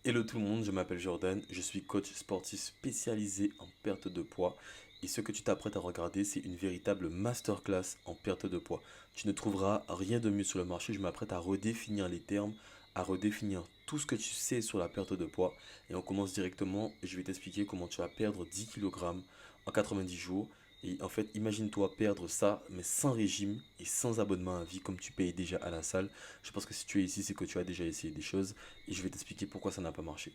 Hello tout le monde, je m'appelle Jordan, je suis coach sportif spécialisé en perte de poids et ce que tu t'apprêtes à regarder, c'est une véritable masterclass en perte de poids. Tu ne trouveras rien de mieux sur le marché, je m'apprête à redéfinir les termes, à redéfinir tout ce que tu sais sur la perte de poids et on commence directement, je vais t'expliquer comment tu vas perdre 10 kg en 90 jours et en fait, imagine-toi perdre ça mais sans régime et sans abonnement à vie comme tu payes déjà à la salle. Je pense que si tu es ici, c'est que tu as déjà essayé des choses et je vais t'expliquer pourquoi ça n'a pas marché.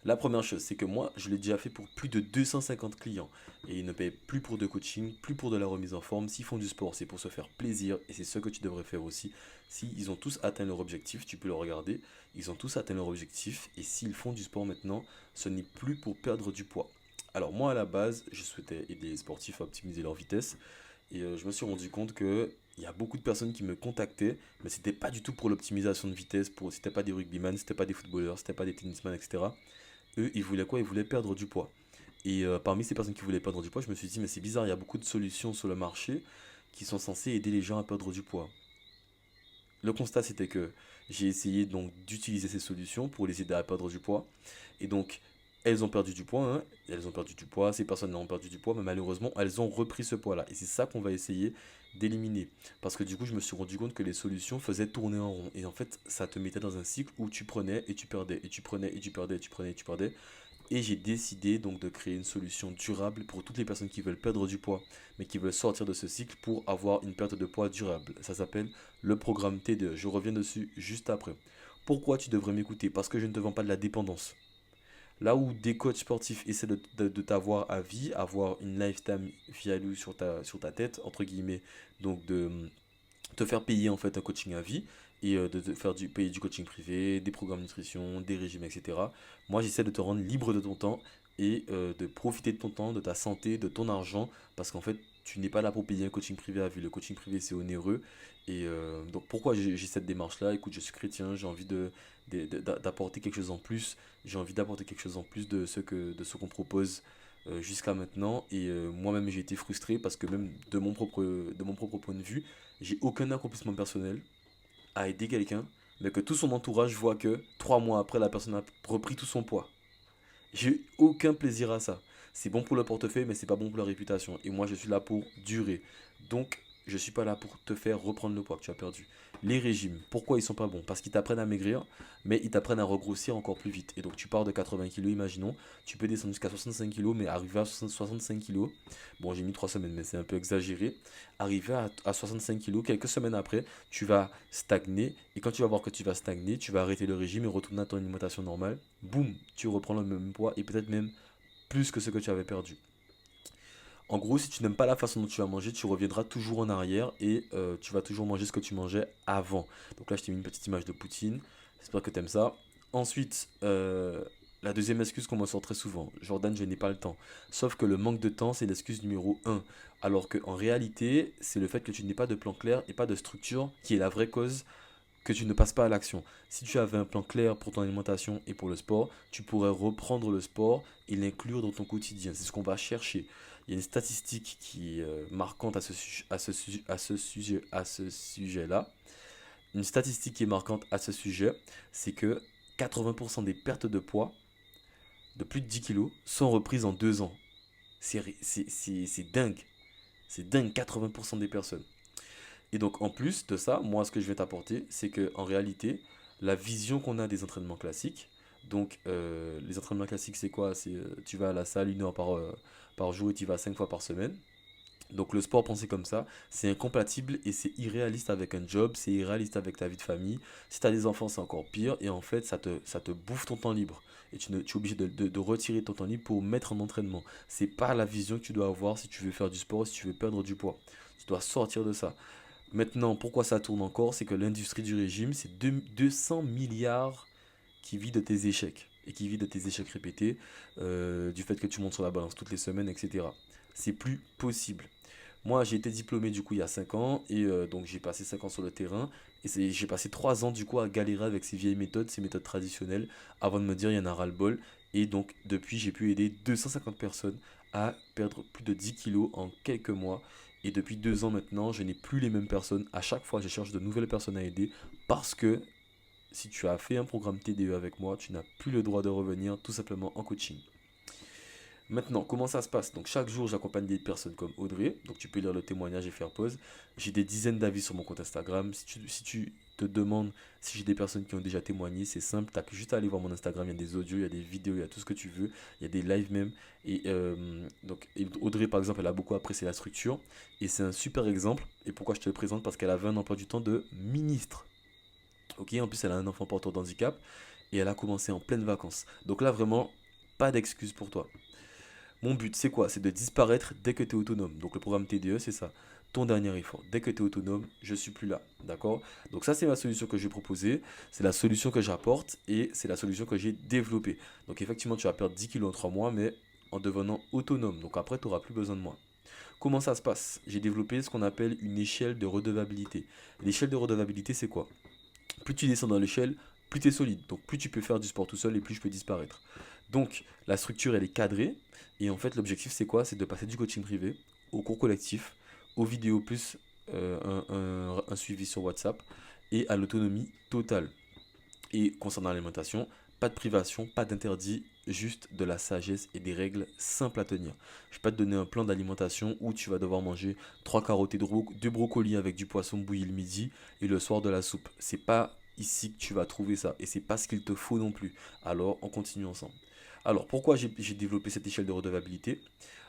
La première chose, c'est que moi, je l'ai déjà fait pour plus de 250 clients et ils ne payent plus pour de coaching, plus pour de la remise en forme. S'ils font du sport, c'est pour se faire plaisir et c'est ce que tu devrais faire aussi. S'ils ont tous atteint leur objectif, tu peux le regarder, ils ont tous atteint leur objectif et s'ils font du sport maintenant, ce n'est plus pour perdre du poids. Alors moi à la base, je souhaitais aider les sportifs à optimiser leur vitesse et je me suis rendu compte que il y a beaucoup de personnes qui me contactaient, mais c'était pas du tout pour l'optimisation de vitesse, c'était pas des rugbyman, c'était pas des footballeurs, c'était pas des tennisman, etc. Eux, ils voulaient quoi? Ils voulaient perdre du poids. Et parmi ces personnes qui voulaient perdre du poids, je me suis dit, mais c'est bizarre, il y a beaucoup de solutions sur le marché qui sont censées aider les gens à perdre du poids. Le constat, c'était que j'ai essayé donc d'utiliser ces solutions pour les aider à perdre du poids. Et donc, elles ont perdu du poids, hein. Elles ont perdu du poids, ces personnes-là ont perdu du poids, mais malheureusement, elles ont repris ce poids-là. Et c'est ça qu'on va essayer d'éliminer. Parce que du coup, je me suis rendu compte que les solutions faisaient tourner en rond. Et en fait, ça te mettait dans un cycle où tu prenais et tu perdais, et tu prenais et tu perdais, et tu prenais et tu perdais. Et j'ai décidé donc de créer une solution durable pour toutes les personnes qui veulent perdre du poids, mais qui veulent sortir de ce cycle pour avoir une perte de poids durable. Ça s'appelle le programme T2. Je reviens dessus juste après. Pourquoi tu devrais m'écouter? Parce que je ne te vends pas de la dépendance. Là où des coachs sportifs essaient de t'avoir à vie, avoir une lifetime value sur ta tête, entre guillemets, donc de te faire payer en fait un coaching à vie et de te faire payer du coaching privé, des programmes de nutrition, des régimes, etc. Moi, j'essaie de te rendre libre de ton temps et de profiter de ton temps, de ta santé, de ton argent, parce qu'en fait, tu n'es pas là pour payer un coaching privé à vie. Le coaching privé, c'est onéreux. Et donc, pourquoi j'ai cette démarche-là? Écoute, je suis chrétien, j'ai envie d'apporter quelque chose en plus. J'ai envie d'apporter quelque chose en plus de ce qu'on propose jusqu'à maintenant. Et moi-même, j'ai été frustré parce que même de mon propre point de vue, j'ai aucun accomplissement personnel à aider quelqu'un, mais que tout son entourage voit que 3 mois après, la personne a repris tout son poids. J'ai eu aucun plaisir à ça. C'est bon pour le portefeuille, mais c'est pas bon pour la réputation. Et moi, je suis là pour durer. Donc, je suis pas là pour te faire reprendre le poids que tu as perdu. Les régimes, pourquoi ils sont pas bons? Parce qu'ils t'apprennent à maigrir, mais ils t'apprennent à regrossir encore plus vite. Et donc, tu pars de 80 kilos, imaginons, tu peux descendre jusqu'à 65 kilos, mais arriver à 65 kilos, bon, j'ai mis 3 semaines, mais c'est un peu exagéré. Arriver à 65 kilos, quelques semaines après, tu vas stagner. Et quand tu vas voir que tu vas stagner, tu vas arrêter le régime et retourner à ton alimentation normale. Boum, tu reprends le même poids et peut-être même plus que ce que tu avais perdu. En gros, si tu n'aimes pas la façon dont tu vas manger, tu reviendras toujours en arrière et tu vas toujours manger ce que tu mangeais avant. Donc là, je t'ai mis une petite image de Poutine. J'espère que tu aimes ça. Ensuite, la deuxième excuse qu'on me sort très souvent, Jordan, je n'ai pas le temps. Sauf que le manque de temps, c'est l'excuse numéro un. Alors qu'en réalité, c'est le fait que tu n'aies pas de plan clair et pas de structure qui est la vraie cause que tu ne passes pas à l'action. Si tu avais un plan clair pour ton alimentation et pour le sport, tu pourrais reprendre le sport et l'inclure dans ton quotidien. C'est ce qu'on va chercher. Il y a une statistique qui est marquante à ce sujet-là. Une statistique qui est marquante à ce sujet, c'est que 80% des pertes de poids de plus de 10 kilos sont reprises en 2 ans. C'est dingue. C'est dingue, 80% des personnes. Et donc en plus de ça, moi ce que je vais t'apporter, c'est que en réalité, la vision qu'on a des entraînements classiques, donc les entraînements classiques c'est quoi? C'est tu vas à la salle 1 heure par jour et tu y vas 5 fois par semaine. Donc le sport pensé comme ça, c'est incompatible et c'est irréaliste avec un job, c'est irréaliste avec ta vie de famille. Si tu as des enfants, c'est encore pire et en fait, ça te bouffe ton temps libre. Et tu es obligé de retirer ton temps libre pour mettre en entraînement. C'est pas la vision que tu dois avoir si tu veux faire du sport, si tu veux perdre du poids. Tu dois sortir de ça. Maintenant, pourquoi ça tourne encore? C'est que l'industrie du régime, c'est 200 milliards qui vit de tes échecs et qui vit de tes échecs répétés, du fait que tu montes sur la balance toutes les semaines, etc. C'est plus possible. Moi, j'ai été diplômé du coup il y a 5 ans et donc j'ai passé 5 ans sur le terrain et j'ai passé 3 ans du coup à galérer avec ces vieilles méthodes, ces méthodes traditionnelles avant de me dire il y en a ras-le-bol. Et donc depuis, j'ai pu aider 250 personnes à perdre plus de 10 kilos en quelques mois. Et depuis 2 ans maintenant, je n'ai plus les mêmes personnes. À chaque fois, je cherche de nouvelles personnes à aider parce que si tu as fait un programme TDE avec moi, tu n'as plus le droit de revenir tout simplement en coaching. Maintenant, comment ça se passe? Donc chaque jour, j'accompagne des personnes comme Audrey. Donc tu peux lire le témoignage et faire pause. J'ai des dizaines d'avis sur mon compte Instagram. Si tu te demandes si j'ai des personnes qui ont déjà témoigné, c'est simple. Tu as juste à aller voir mon Instagram. Il y a des audios, il y a des vidéos, il y a tout ce que tu veux. Il y a des lives même. Et Audrey, par exemple, elle a beaucoup apprécié la structure. Et c'est un super exemple. Et pourquoi je te le présente? Parce qu'elle avait un emploi du temps de ministre. Ok, en plus, elle a un enfant porteur de handicap. Et elle a commencé en pleine vacances. Donc là, vraiment, pas d'excuse pour toi. Mon but, c'est quoi? C'est de disparaître dès que tu es autonome. Donc le programme TDE, c'est ça. Ton dernier effort. Dès que tu es autonome, je suis plus là. D'accord? Donc ça, c'est la solution que j'ai proposée. C'est la solution que j'apporte et c'est la solution que j'ai développée. Donc effectivement, tu vas perdre 10 kilos en 3 mois, mais en devenant autonome. Donc après, tu n'auras plus besoin de moi. Comment ça se passe? J'ai développé ce qu'on appelle une échelle de redevabilité. L'échelle de redevabilité, c'est quoi? Plus tu descends dans l'échelle, plus tu es solide. Donc plus tu peux faire du sport tout seul et plus je peux disparaître. Donc la structure, elle est cadrée. Et en fait, l'objectif, c'est quoi? C'est de passer du coaching privé au cours collectif, aux vidéos plus un suivi sur WhatsApp et à l'autonomie totale. Et concernant l'alimentation, pas de privation, pas d'interdit, juste de la sagesse et des règles simples à tenir. Je ne vais pas te donner un plan d'alimentation où tu vas devoir manger 3 carottes et 2 brocolis avec du poisson bouilli le midi et le soir de la soupe. C'est pas ici que tu vas trouver ça et c'est pas ce qu'il te faut non plus. Alors, on continue ensemble. Alors, pourquoi j'ai développé cette échelle de redevabilité?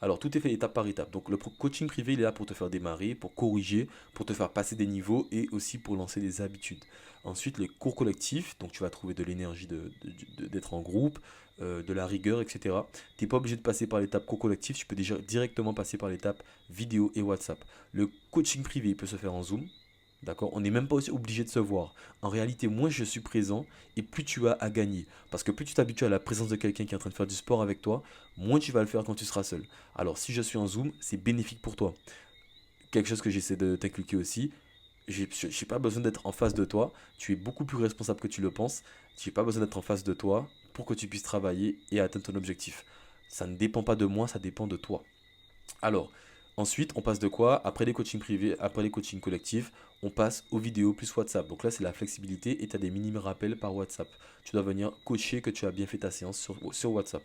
Alors, tout est fait étape par étape. Donc, le coaching privé, il est là pour te faire démarrer, pour corriger, pour te faire passer des niveaux et aussi pour lancer des habitudes. Ensuite, les cours collectifs, donc tu vas trouver de l'énergie d'être en groupe, de la rigueur, etc. Tu n'es pas obligé de passer par l'étape cours collectif, tu peux déjà directement passer par l'étape vidéo et WhatsApp. Le coaching privé, il peut se faire en Zoom. D'accord? On n'est même pas aussi obligé de se voir. En réalité, moins je suis présent et plus tu as à gagner. Parce que plus tu t'habitues à la présence de quelqu'un qui est en train de faire du sport avec toi, moins tu vas le faire quand tu seras seul. Alors, si je suis en Zoom, c'est bénéfique pour toi. Quelque chose que j'essaie de t'inculquer aussi, j'ai pas besoin d'être en face de toi. Tu es beaucoup plus responsable que tu le penses. J'ai pas besoin d'être en face de toi pour que tu puisses travailler et atteindre ton objectif. Ça ne dépend pas de moi, ça dépend de toi. Alors, ensuite, on passe de quoi? Après les coachings privés, après les coachings collectifs, on passe aux vidéos plus WhatsApp. Donc là, c'est la flexibilité et tu as des mini rappels par WhatsApp. Tu dois venir coacher que tu as bien fait ta séance sur WhatsApp.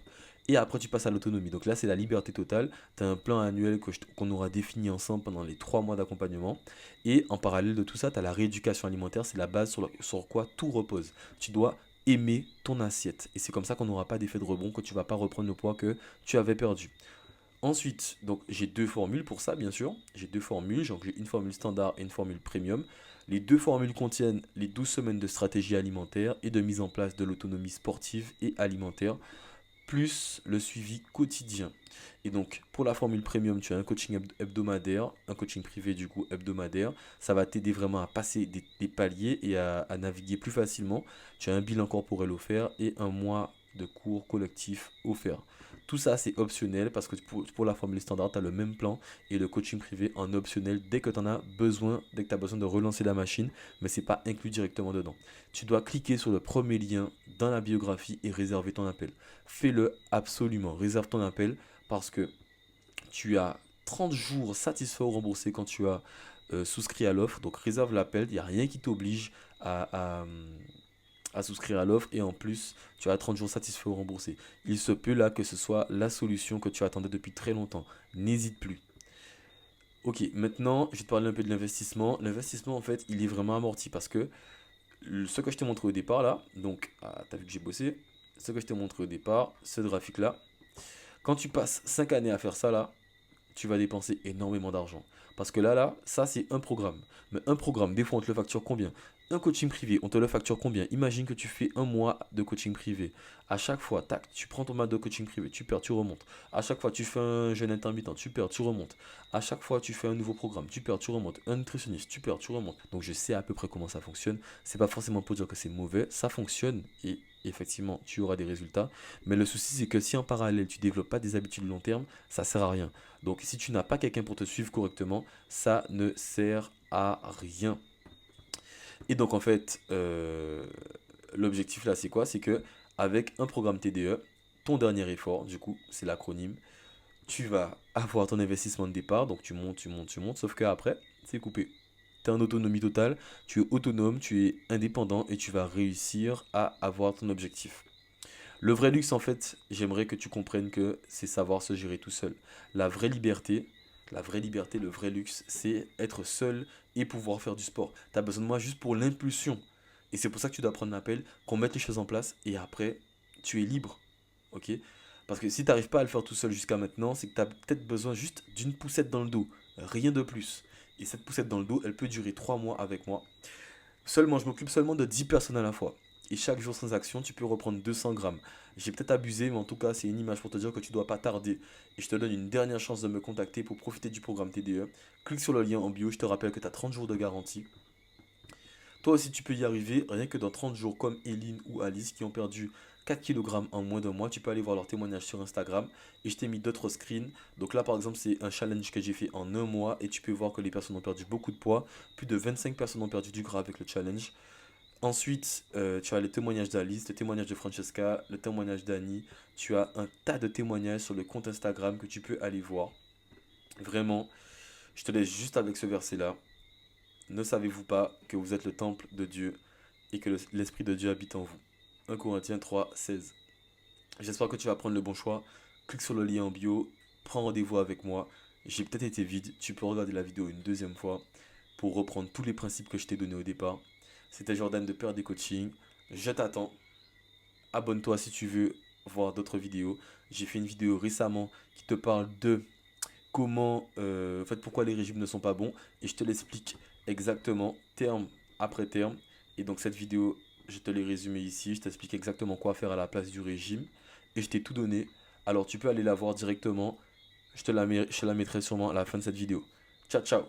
Et après, tu passes à l'autonomie. Donc là, c'est la liberté totale. Tu as un plan annuel qu'on aura défini ensemble pendant les 3 mois d'accompagnement. Et en parallèle de tout ça, tu as la rééducation alimentaire. C'est la base sur quoi tout repose. Tu dois aimer ton assiette. Et c'est comme ça qu'on n'aura pas d'effet de rebond, que tu ne vas pas reprendre le poids que tu avais perdu. Ensuite, donc j'ai deux formules pour ça, bien sûr. J'ai deux formules, donc j'ai une formule standard et une formule premium. Les deux formules contiennent les 12 semaines de stratégie alimentaire et de mise en place de l'autonomie sportive et alimentaire, plus le suivi quotidien. Et donc, pour la formule premium, tu as un coaching hebdomadaire, un coaching privé du coup hebdomadaire. Ça va t'aider vraiment à passer des paliers et à naviguer plus facilement. Tu as un bilan corporel offert et un mois de cours collectif offert. Tout ça, c'est optionnel parce que pour la formule standard, tu as le même plan et le coaching privé en optionnel dès que tu en as besoin, dès que tu as besoin de relancer la machine, mais ce n'est pas inclus directement dedans. Tu dois cliquer sur le premier lien dans la biographie et réserver ton appel. Fais-le absolument, réserve ton appel parce que tu as 30 jours satisfaits ou remboursés quand tu as souscrit à l'offre. Donc réserve l'appel, il n'y a rien qui t'oblige à souscrire à l'offre et en plus tu as 30 jours satisfaits ou remboursés. Il se peut là que ce soit la solution que tu attendais depuis très longtemps. N'hésite plus. Ok, maintenant je vais te parler un peu de l'investissement. L'investissement en fait il est vraiment amorti parce que ce que je t'ai montré au départ là, donc tu as vu que j'ai bossé, ce que je t'ai montré au départ, ce graphique là, quand tu passes 5 années à faire ça là, tu vas dépenser énormément d'argent. Parce que ça c'est un programme. Mais un programme, des fois on te le facture combien? Un coaching privé, on te le facture combien? Imagine que tu fais un mois de coaching privé. À chaque fois, tac, tu prends ton mois de coaching privé, tu perds, tu remontes. À chaque fois, tu fais un jeûne intermittent, tu perds, tu remontes. À chaque fois, tu fais un nouveau programme, tu perds, tu remontes. Un nutritionniste, tu perds, tu remontes. Donc je sais à peu près comment ça fonctionne. C'est pas forcément pour dire que c'est mauvais, ça fonctionne et effectivement, tu auras des résultats. Mais le souci, c'est que si en parallèle, tu développes pas des habitudes long terme, ça sert à rien. Donc si tu n'as pas quelqu'un pour te suivre correctement, ça ne sert à rien. Et donc en fait, l'objectif là c'est quoi? C'est que avec un programme TDE, ton dernier effort, du coup, c'est l'acronyme, tu vas avoir ton investissement de départ, donc tu montes, tu montes, tu montes, sauf qu'après, c'est coupé. Tu es en autonomie totale, tu es autonome, tu es indépendant et tu vas réussir à avoir ton objectif. Le vrai luxe, en fait, j'aimerais que tu comprennes que c'est savoir se gérer tout seul. La vraie liberté, le vrai luxe, c'est être seul et pouvoir faire du sport. Tu as besoin de moi juste pour l'impulsion. Et c'est pour ça que tu dois prendre l'appel, qu'on mette les choses en place et après, tu es libre. Ok? Parce que si tu n'arrives pas à le faire tout seul jusqu'à maintenant, c'est que tu as peut-être besoin juste d'une poussette dans le dos. Rien de plus. Et cette poussette dans le dos, elle peut durer 3 mois avec moi. Seulement, je m'occupe seulement de 10 personnes à la fois. Et chaque jour sans action, tu peux reprendre 200 grammes. J'ai peut-être abusé, mais en tout cas, c'est une image pour te dire que tu ne dois pas tarder. Et je te donne une dernière chance de me contacter pour profiter du programme TDE. Clique sur le lien en bio, je te rappelle que tu as 30 jours de garantie. Toi aussi, tu peux y arriver, rien que dans 30 jours, comme Eline ou Alice qui ont perdu 4 kg en moins d'un mois. Tu peux aller voir leurs témoignages sur Instagram. Et je t'ai mis d'autres screens. Donc là, par exemple, c'est un challenge que j'ai fait en un mois. Et tu peux voir que les personnes ont perdu beaucoup de poids. Plus de 25 personnes ont perdu du gras avec le challenge. Ensuite, tu as les témoignages d'Alice, le témoignage de Francesca, le témoignage d'Annie. Tu as un tas de témoignages sur le compte Instagram que tu peux aller voir. Vraiment, je te laisse juste avec ce verset-là. Ne savez-vous pas que vous êtes le temple de Dieu et que l'Esprit de Dieu habite en vous? 1 Corinthiens 3, 16. J'espère que tu vas prendre le bon choix. Clique sur le lien en bio, prends rendez-vous avec moi. J'ai peut-être été vide, tu peux regarder la vidéo une deuxième fois pour reprendre tous les principes que je t'ai donnés au départ. C'était Jordan de Peur des Coaching. Je t'attends. Abonne-toi si tu veux voir d'autres vidéos. J'ai fait une vidéo récemment qui te parle de comment, en fait, pourquoi les régimes ne sont pas bons. Et je te l'explique exactement, terme après terme. Et donc cette vidéo, je te l'ai résumée ici. Je t'explique exactement quoi faire à la place du régime. Et je t'ai tout donné. Alors tu peux aller la voir directement. Je te la mettrai sûrement à la fin de cette vidéo. Ciao, ciao.